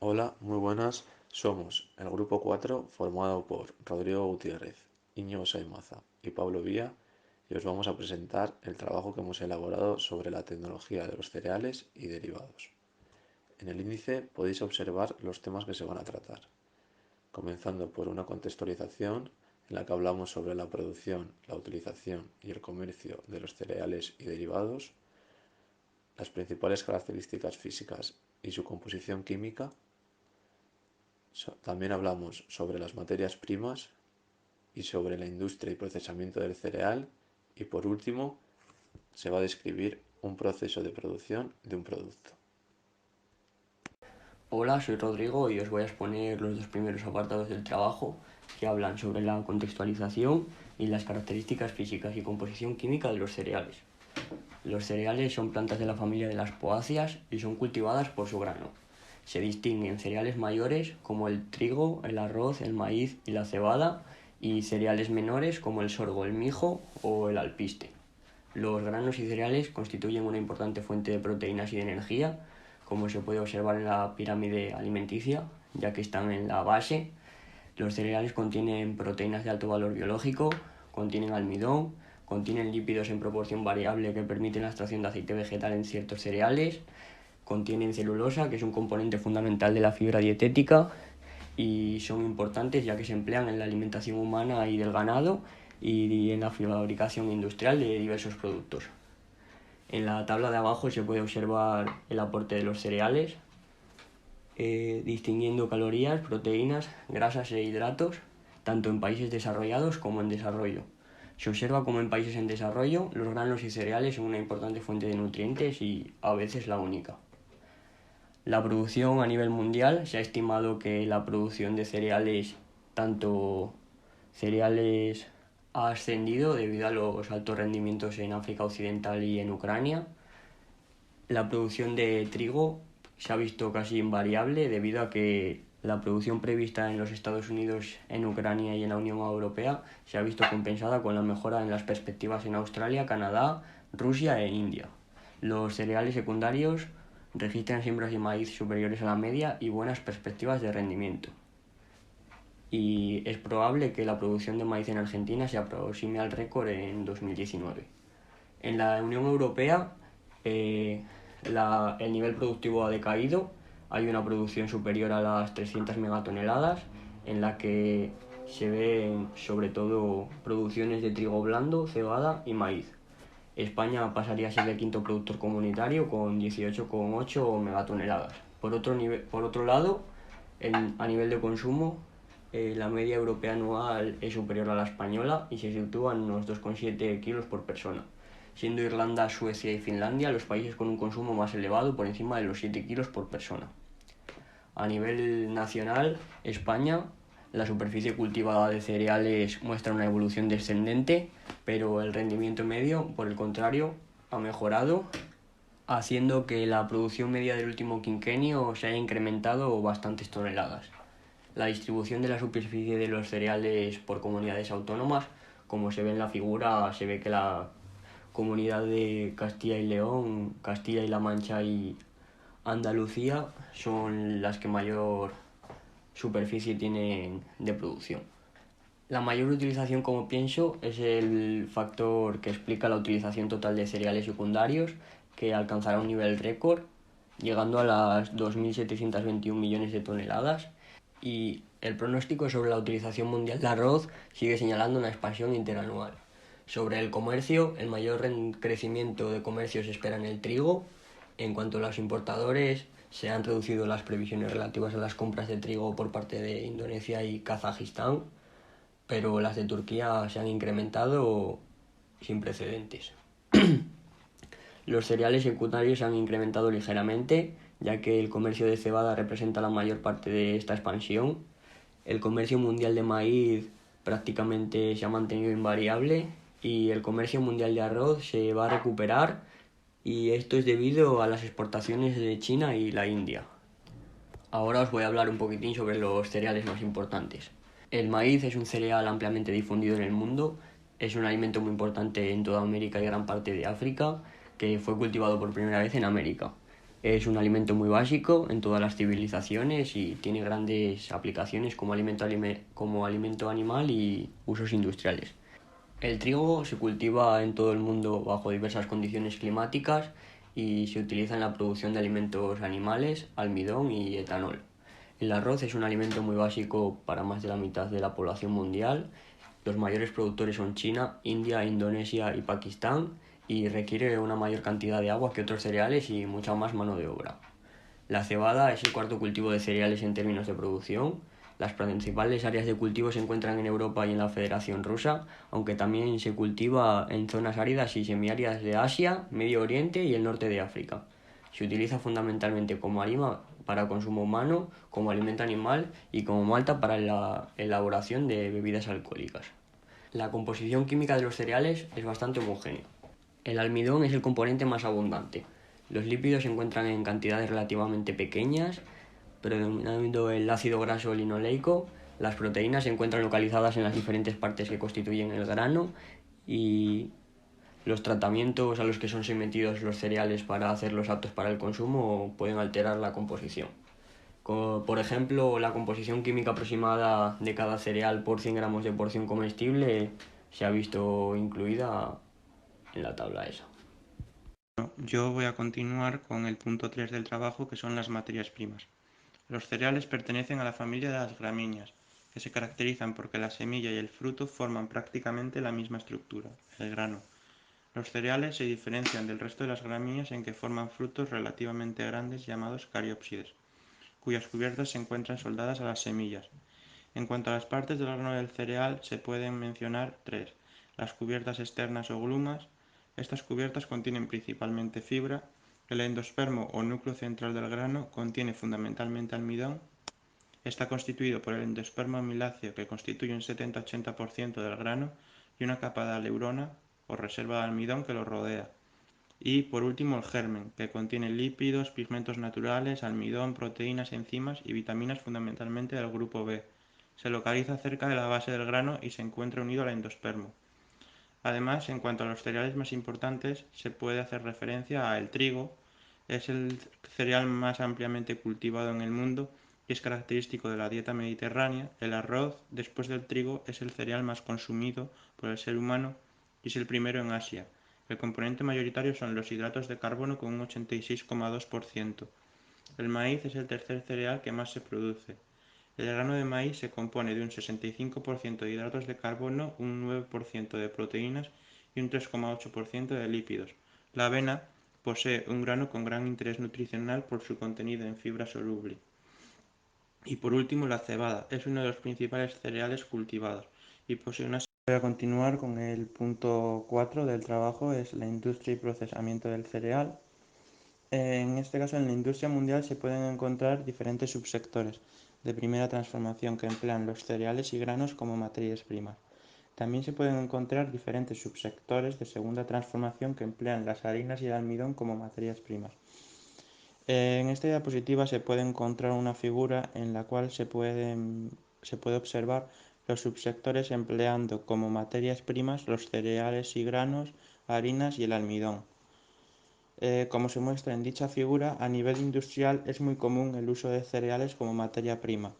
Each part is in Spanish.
Hola, muy buenas. Somos el grupo 4 formado por Rodrigo Gutiérrez, Íñigo Saimaza y Pablo Vía y os vamos a presentar el trabajo que hemos elaborado sobre la tecnología de los cereales y derivados. En el índice podéis observar los temas que se van a tratar, comenzando por una contextualización en la que hablamos sobre la producción, la utilización y el comercio de los cereales y derivados, las principales características físicas y su composición química. También hablamos sobre las materias primas y sobre la industria y procesamiento del cereal. Y por último, se va a describir un proceso de producción de un producto. Hola, soy Rodrigo y os voy a exponer los dos primeros apartados del trabajo que hablan sobre la contextualización y las características físicas y composición química de los cereales. Los cereales son plantas de la familia de las poáceas y son cultivadas por su grano. Se distinguen cereales mayores como el trigo, el arroz, el maíz y la cebada y cereales menores como el sorgo, el mijo o el alpiste. Los granos y cereales constituyen una importante fuente de proteínas y de energía, como se puede observar en la pirámide alimenticia, ya que están en la base. Los cereales contienen proteínas de alto valor biológico, contienen almidón, contienen lípidos en proporción variable que permiten la extracción de aceite vegetal en ciertos cereales, contienen celulosa, que es un componente fundamental de la fibra dietética, y son importantes ya que se emplean en la alimentación humana y del ganado y en la fabricación industrial de diversos productos. En la tabla de abajo se puede observar el aporte de los cereales, distinguiendo calorías, proteínas, grasas e hidratos, tanto en países desarrollados como en desarrollo. Se observa como en países en desarrollo los granos y cereales son una importante fuente de nutrientes y a veces la única. La producción a nivel mundial se ha estimado que la producción de cereales, tanto cereales, ha ascendido debido a los altos rendimientos en África Occidental y en Ucrania. La producción de trigo se ha visto casi invariable debido a que la producción prevista en los Estados Unidos, en Ucrania y en la Unión Europea se ha visto compensada con la mejora en las perspectivas en Australia, Canadá, Rusia e India. Los cereales secundarios registran siembras de maíz superiores a la media y buenas perspectivas de rendimiento. Y es probable que la producción de maíz en Argentina se aproxime al récord en 2019. En la Unión Europea el nivel productivo ha decaído, hay una producción superior a las 300 megatoneladas en la que se ven sobre todo producciones de trigo blando, cebada y maíz. España pasaría a ser el quinto productor comunitario con 18,8 megatoneladas. Por otro lado, a nivel de consumo, la media europea anual es superior a la española y se sitúa en unos 2,7 kilos por persona, siendo Irlanda, Suecia y Finlandia los países con un consumo más elevado por encima de los 7 kilos por persona. A nivel nacional, España, la superficie cultivada de cereales muestra una evolución descendente, pero el rendimiento medio, por el contrario, ha mejorado, haciendo que la producción media del último quinquenio se haya incrementado bastantes toneladas. La distribución de la superficie de los cereales por comunidades autónomas, como se ve en la figura, se ve que la comunidad de Castilla y León, Castilla y La Mancha y Andalucía son las que mayor superficie tienen de producción. La mayor utilización, como pienso, es el factor que explica la utilización total de cereales secundarios, que alcanzará un nivel récord, llegando a las 2.721 millones de toneladas, y el pronóstico sobre la utilización mundial de arroz sigue señalando una expansión interanual. Sobre el comercio, el mayor crecimiento de comercio se espera en el trigo. En cuanto a los importadores, se han reducido las previsiones relativas a las compras de trigo por parte de Indonesia y Kazajistán, pero las de Turquía se han incrementado sin precedentes. Los cereales secundarios se han incrementado ligeramente, ya que el comercio de cebada representa la mayor parte de esta expansión. El comercio mundial de maíz prácticamente se ha mantenido invariable y el comercio mundial de arroz se va a recuperar, y esto es debido a las exportaciones de China y la India. Ahora os voy a hablar un poquitín sobre los cereales más importantes. El maíz es un cereal ampliamente difundido en el mundo, es un alimento muy importante en toda América y gran parte de África, que fue cultivado por primera vez en América. Es un alimento muy básico en todas las civilizaciones y tiene grandes aplicaciones como alimento animal y usos industriales. El trigo se cultiva en todo el mundo bajo diversas condiciones climáticas y se utiliza en la producción de alimentos animales, almidón y etanol. El arroz es un alimento muy básico para más de la mitad de la población mundial. Los mayores productores son China, India, Indonesia y Pakistán y requiere una mayor cantidad de agua que otros cereales y mucha más mano de obra. La cebada es el cuarto cultivo de cereales en términos de producción. Las principales áreas de cultivo se encuentran en Europa y en la Federación Rusa, aunque también se cultiva en zonas áridas y semiáridas de Asia, Medio Oriente y el norte de África. Se utiliza fundamentalmente como harina para consumo humano, como alimento animal y como malta para la elaboración de bebidas alcohólicas. La composición química de los cereales es bastante homogénea. El almidón es el componente más abundante. Los lípidos se encuentran en cantidades relativamente pequeñas, predominando el ácido graso linoleico. Las proteínas se encuentran localizadas en las diferentes partes que constituyen el grano y los tratamientos a los que son sometidos los cereales para hacerlos aptos para el consumo pueden alterar la composición. Por ejemplo, la composición química aproximada de cada cereal por 100 gramos de porción comestible se ha visto incluida en la tabla esa. Yo voy a continuar con el punto 3 del trabajo, que son las materias primas. Los cereales pertenecen a la familia de las gramíneas, que se caracterizan porque la semilla y el fruto forman prácticamente la misma estructura, el grano. Los cereales se diferencian del resto de las gramíneas en que forman frutos relativamente grandes llamados cariópsides, cuyas cubiertas se encuentran soldadas a las semillas. En cuanto a las partes del grano del cereal, se pueden mencionar tres: las cubiertas externas o glumas. Estas cubiertas contienen principalmente fibra. El endospermo o núcleo central del grano contiene fundamentalmente almidón. Está constituido por el endospermo amiláceo, que constituye un 70-80% del grano, y una capa de aleurona o reserva de almidón que lo rodea. Y por último el germen, que contiene lípidos, pigmentos naturales, almidón, proteínas, enzimas y vitaminas fundamentalmente del grupo B. Se localiza cerca de la base del grano y se encuentra unido al endospermo. Además, en cuanto a los cereales más importantes, se puede hacer referencia a el trigo. Es el cereal más ampliamente cultivado en el mundo y es característico de la dieta mediterránea. El arroz, después del trigo, es el cereal más consumido por el ser humano y es el primero en Asia. El componente mayoritario son los hidratos de carbono con un 86,2%. El maíz es el tercer cereal que más se produce. El grano de maíz se compone de un 65% de hidratos de carbono, un 9% de proteínas y un 3,8% de lípidos. La avena posee un grano con gran interés nutricional por su contenido en fibra soluble. Y por último, la cebada es uno de los principales cereales cultivados y posee una... Voy a continuar con el punto 4 del trabajo, es la industria y procesamiento del cereal. En este caso, en la industria mundial se pueden encontrar diferentes subsectores de primera transformación que emplean los cereales y granos como materias primas. También se pueden encontrar diferentes subsectores de segunda transformación que emplean las harinas y el almidón como materias primas. En esta diapositiva se puede encontrar una figura en la cual se puede observar los subsectores empleando como materias primas los cereales y granos, harinas y el almidón. Como se muestra en dicha figura, a nivel industrial es muy común el uso de cereales como materia prima.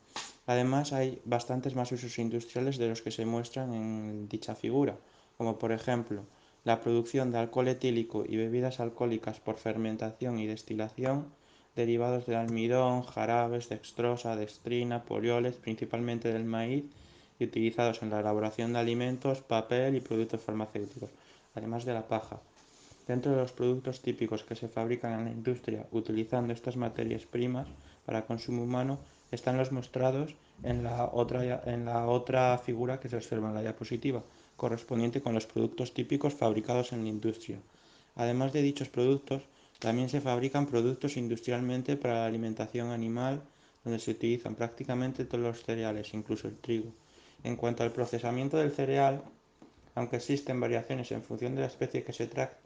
Además, hay bastantes más usos industriales de los que se muestran en dicha figura, como por ejemplo la producción de alcohol etílico y bebidas alcohólicas por fermentación y destilación, derivados del almidón, jarabes, dextrosa, dextrina, polioles, principalmente del maíz, y utilizados en la elaboración de alimentos, papel y productos farmacéuticos, además de la paja. Dentro de los productos típicos que se fabrican en la industria utilizando estas materias primas para consumo humano están los mostrados en la otra figura que se observa en la diapositiva, correspondiente con los productos típicos fabricados en la industria. Además de dichos productos, también se fabrican productos industrialmente para la alimentación animal, donde se utilizan prácticamente todos los cereales, incluso el trigo. En cuanto al procesamiento del cereal, aunque existen variaciones en función de la especie que se trate,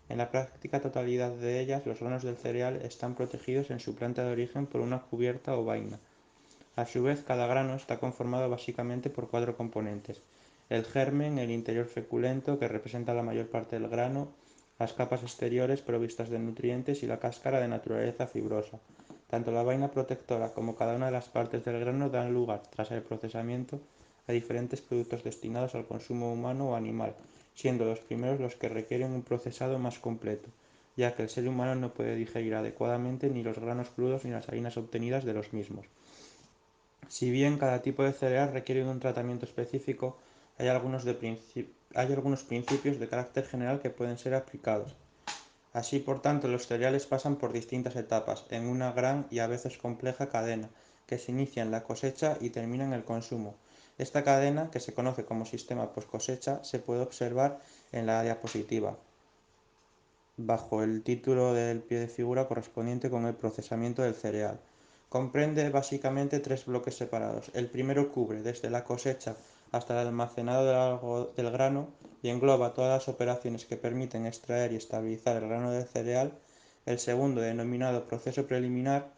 en la práctica totalidad de ellas los granos del cereal están protegidos en su planta de origen por una cubierta o vaina. A su vez, cada grano está conformado básicamente por cuatro componentes: el germen, el interior feculento, que representa la mayor parte del grano, las capas exteriores provistas de nutrientes y la cáscara de naturaleza fibrosa. Tanto la vaina protectora como cada una de las partes del grano dan lugar, tras el procesamiento, a diferentes productos destinados al consumo humano o animal, siendo los primeros los que requieren un procesado más completo, ya que el ser humano no puede digerir adecuadamente ni los granos crudos ni las harinas obtenidas de los mismos. Si bien cada tipo de cereal requiere de un tratamiento específico, hay algunos principios de carácter general que pueden ser aplicados. Así, por tanto, los cereales pasan por distintas etapas, en una gran y a veces compleja cadena, que se inicia en la cosecha y termina en el consumo. Esta cadena, que se conoce como sistema post-cosecha, se puede observar en la diapositiva, bajo el título del pie de figura correspondiente con el procesamiento del cereal. Comprende básicamente tres bloques separados. El primero cubre desde la cosecha hasta el almacenado del grano y engloba todas las operaciones que permiten extraer y estabilizar el grano de cereal. El segundo, denominado proceso preliminar,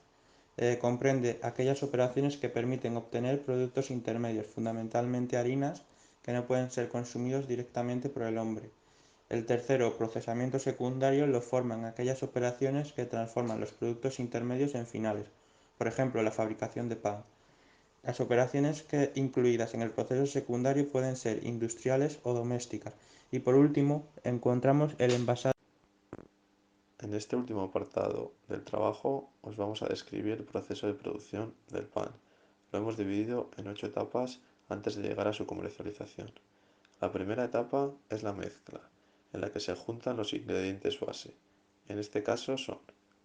comprende aquellas operaciones que permiten obtener productos intermedios, fundamentalmente harinas, que no pueden ser consumidos directamente por el hombre. El tercero, procesamiento secundario, lo forman aquellas operaciones que transforman los productos intermedios en finales, por ejemplo, la fabricación de pan. Las operaciones incluidas en el proceso secundario pueden ser industriales o domésticas. Y por último, encontramos el envasado. En este último apartado del trabajo os vamos a describir el proceso de producción del pan. Lo hemos dividido en 8 etapas antes de llegar a su comercialización. La primera etapa es la mezcla, en la que se juntan los ingredientes base. En este caso son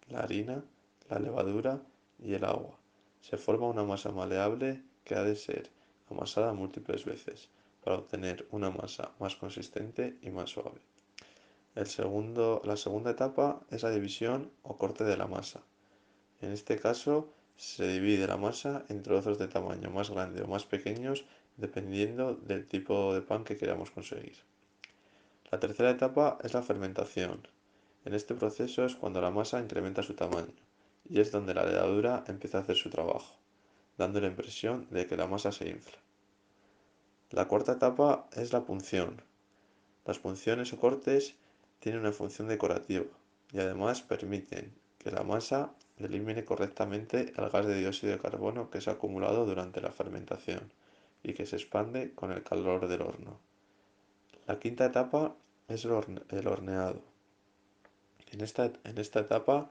la harina, la levadura y el agua. Se forma una masa maleable que ha de ser amasada múltiples veces para obtener una masa más consistente y más suave. La segunda etapa es la división o corte de la masa. En este caso se divide la masa en trozos de tamaño más grande o más pequeños dependiendo del tipo de pan que queramos conseguir. La tercera etapa es la fermentación. En este proceso es cuando la masa incrementa su tamaño y es donde la levadura empieza a hacer su trabajo, dando la impresión de que la masa se infla. La cuarta etapa es la punción. Las punciones o cortes tienen una función decorativa y además permiten que la masa elimine correctamente el gas de dióxido de carbono que se ha acumulado durante la fermentación y que se expande con el calor del horno. La quinta etapa es el horneado. En esta etapa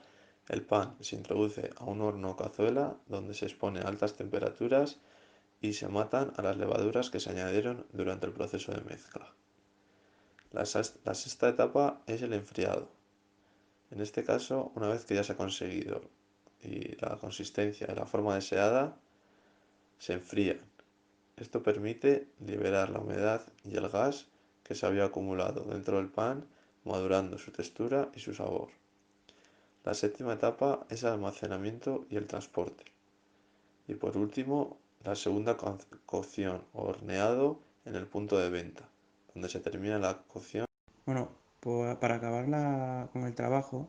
el pan se introduce a un horno o cazuela donde se expone a altas temperaturas y se matan a las levaduras que se añadieron durante el proceso de mezcla. La sexta etapa es el enfriado. En este caso, una vez que ya se ha conseguido y la consistencia y la forma deseada, se enfrían. Esto permite liberar la humedad y el gas que se había acumulado dentro del pan, madurando su textura y su sabor. La séptima etapa es el almacenamiento y el transporte. Y por último, la segunda cocción o horneado en el punto de venta, donde se termina la cocción. Bueno, para acabar con el trabajo,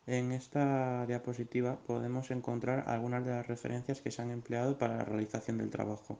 en esta diapositiva podemos encontrar algunas de las referencias que se han empleado para la realización del trabajo.